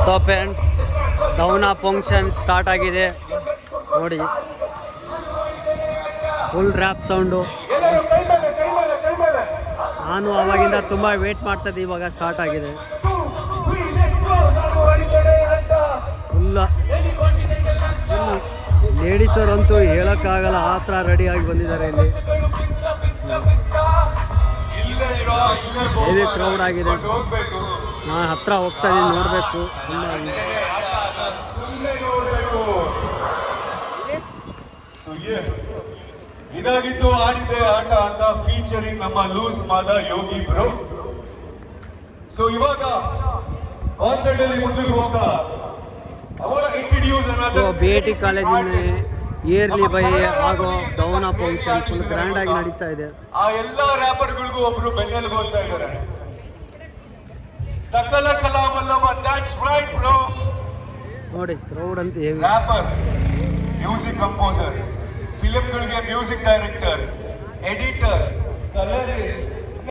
So friends, ದೌನ function start ಆಗಿದೆ ನೋಡಿ. Full rap sound. ನಾನು ಅವಾಗಿಂದ ತುಂಬ ವೇಟ್ ಮಾಡ್ತಾಯಿದ್ದೆ, ಇವಾಗ ಸ್ಟಾರ್ಟ್ ಆಗಿದೆ. ಫುಲ್ಲ ಲೇಡೀಸವ್ರಂತೂ ಹೇಳೋಕ್ಕಾಗಲ್ಲ, ಆ ಥರ ರೆಡಿಯಾಗಿ ಬಂದಿದ್ದಾರೆ ಇಲ್ಲಿ. ಹೆವಿ ಕ್ರೌಡ್ ಆಗಿದೆ. ನಾನು ಹತ್ರ ಹೋಗ್ತಾ ಇದ್ದೀನಿ, ನೋಡಬೇಕು. ಇದಾಗಿತ್ತು ಆಡಿದೆ ಆಟ ಅಂತ ಫೀಚರಿಂಗ್ ನಮ್ಮ ಲೂಸ್ ಮಾದ ಯೋಗಿ ಬ್ರೋ. ಸೊ ಇವಾಗ ಕಾನ್ಸರ್ಟ್ ಅಲ್ಲಿ ಮುಂದಕ್ಕೆ ಹೋಗ್ತಾ ಅವರ ಇಂಟ್ರೊಡ್ಯೂಸ್ BIT ಕಾಲೇಜಿನ ಇಯರ್ಲಿ ಬೈ ಆಗೋ ದೌನ ಫಂಕ್ಷನ್ ಫುಲ್ ಗ್ರ್ಯಾಂಡ್ ಆಗಿ ನಡೀತಾ ಇದೆ. ಆ ಎಲ್ಲಾ ರ್ಯಾಪರ್ಗಳಿಗೂ ಒಬ್ರು ಬೆನ್ನೆಲು ಹೋಗ್ತಾ ಇದ್ದಾರೆ. ಸಕಲ ಕಲಾವಲ್ಲಭ, ದಟ್ಸ್ ರೈಟ್ ಬ್ರೋ. ನೋಡಿ ಕ್ರೌಡ್ ಅಂತ ಹೇಳಿ. ರ್ಯಾಪರ್, ಮ್ಯೂಸಿಕ್ ಕಂಪೋಸರ್, ಫಿಲ್ಮ್ಗಳಿಗೆ ಮ್ಯೂಸಿಕ್ ಡೈರೆಕ್ಟರ್, ಎಡಿಟರ್, ಕಲರಿಸ್ಟ್,